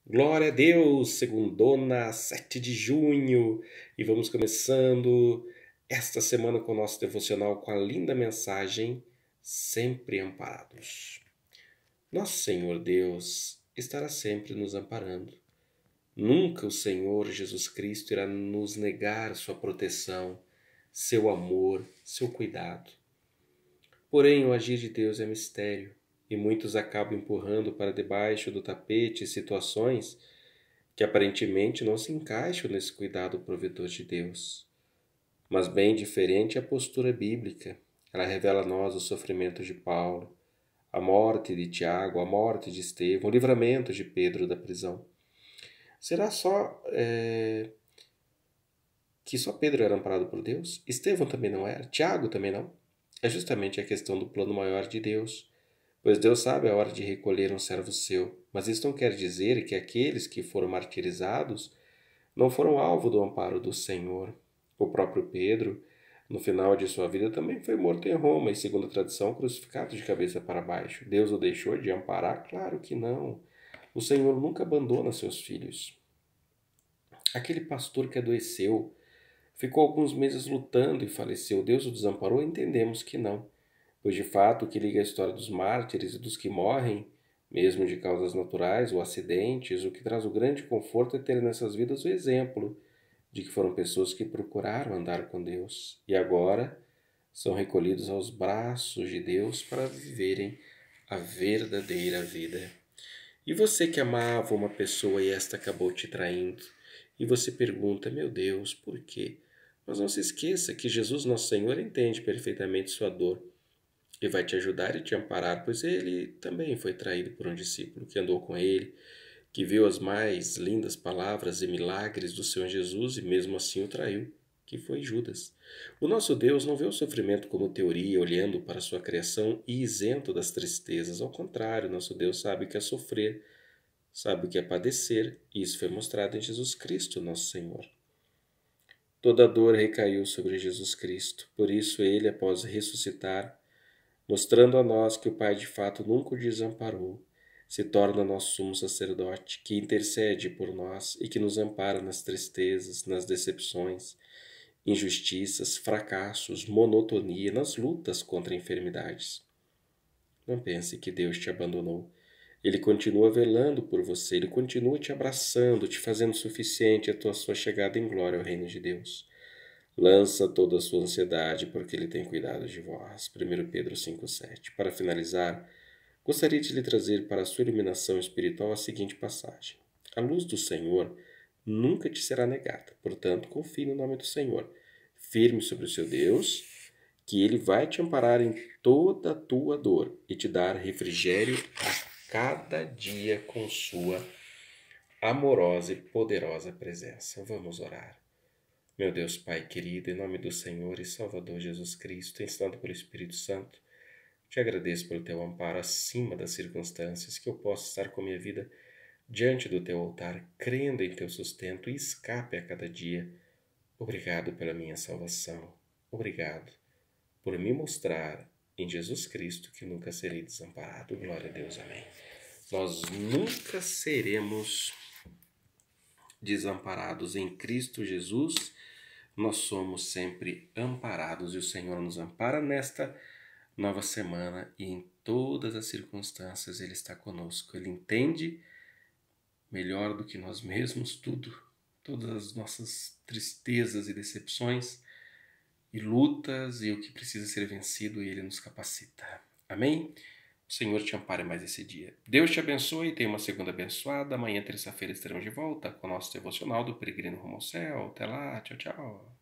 Glória a Deus, segundona, 7 de junho, e vamos começando esta semana com o nosso devocional com a linda mensagem Sempre Amparados. Nosso Senhor Deus estará sempre nos amparando. Nunca o Senhor Jesus Cristo irá nos negar sua proteção, seu amor, seu cuidado. Porém, o agir de Deus é mistério, e muitos acabam empurrando para debaixo do tapete situações que aparentemente não se encaixam nesse cuidado provedor de Deus. Mas bem diferente é a postura bíblica. Ela revela a nós o sofrimento de Paulo, a morte de Tiago, a morte de Estevão, o livramento de Pedro da prisão. Será que só Pedro era amparado por Deus? Estevão também não era? Tiago também não? É justamente a questão do plano maior de Deus. Pois Deus sabe a hora de recolher um servo seu, mas isso não quer dizer que aqueles que foram martirizados não foram alvo do amparo do Senhor. O próprio Pedro, no final de sua vida, também foi morto em Roma e, segundo a tradição, crucificado de cabeça para baixo. Deus o deixou de amparar? Claro que não. O Senhor nunca abandona seus filhos. Aquele pastor que adoeceu, ficou alguns meses lutando e faleceu. Deus o desamparou? Entendemos que não. Pois de fato o que liga a história dos mártires e dos que morrem, mesmo de causas naturais ou acidentes, o que traz o grande conforto é ter nessas vidas o exemplo de que foram pessoas que procuraram andar com Deus e agora são recolhidos aos braços de Deus para viverem a verdadeira vida. E você que amava uma pessoa e esta acabou te traindo, e você pergunta, meu Deus, por quê? Mas não se esqueça que Jesus, nosso Senhor, entende perfeitamente sua dor e vai te ajudar e te amparar, pois ele também foi traído por um discípulo que andou com ele, que viu as mais lindas palavras e milagres do Senhor Jesus e mesmo assim o traiu, que foi Judas. O nosso Deus não vê o sofrimento como teoria, olhando para a sua criação e isento das tristezas. Ao contrário, nosso Deus sabe o que é sofrer, sabe o que é padecer, e isso foi mostrado em Jesus Cristo, nosso Senhor. Toda a dor recaiu sobre Jesus Cristo, por isso ele, após ressuscitar, mostrando a nós que o Pai de fato nunca o desamparou, se torna nosso sumo sacerdote, que intercede por nós e que nos ampara nas tristezas, nas decepções, injustiças, fracassos, monotonia, nas lutas contra enfermidades. Não pense que Deus te abandonou. Ele continua velando por você, ele continua te abraçando, te fazendo suficiente a sua chegada em glória ao reino de Deus. Lança toda a sua ansiedade, porque ele tem cuidado de vós. 1 Pedro 5,7. Para finalizar, gostaria de lhe trazer para a sua iluminação espiritual a seguinte passagem. A luz do Senhor nunca te será negada, portanto, confie no nome do Senhor. Firme sobre o seu Deus, que ele vai te amparar em toda a tua dor e te dar refrigério a cada dia com sua amorosa e poderosa presença. Vamos orar. Meu Deus Pai querido, em nome do Senhor e Salvador Jesus Cristo, ensinado pelo Espírito Santo, te agradeço pelo teu amparo acima das circunstâncias, que eu possa estar com minha vida diante do teu altar, crendo em teu sustento e escape a cada dia. Obrigado pela minha salvação. Obrigado por me mostrar em Jesus Cristo que nunca serei desamparado. Glória a Deus, amém. Nós nunca seremos desamparados em Cristo Jesus. Nós somos sempre amparados e o Senhor nos ampara nesta nova semana e em todas as circunstâncias Ele está conosco. Ele entende melhor do que nós mesmos tudo, todas as nossas tristezas e decepções e lutas e o que precisa ser vencido e Ele nos capacita. Amém? O Senhor te ampare mais esse dia. Deus te abençoe e tenha uma segunda abençoada. Amanhã, terça-feira, estaremos de volta com o nosso devocional do Peregrino Rumo ao Céu. Até lá, tchau, tchau.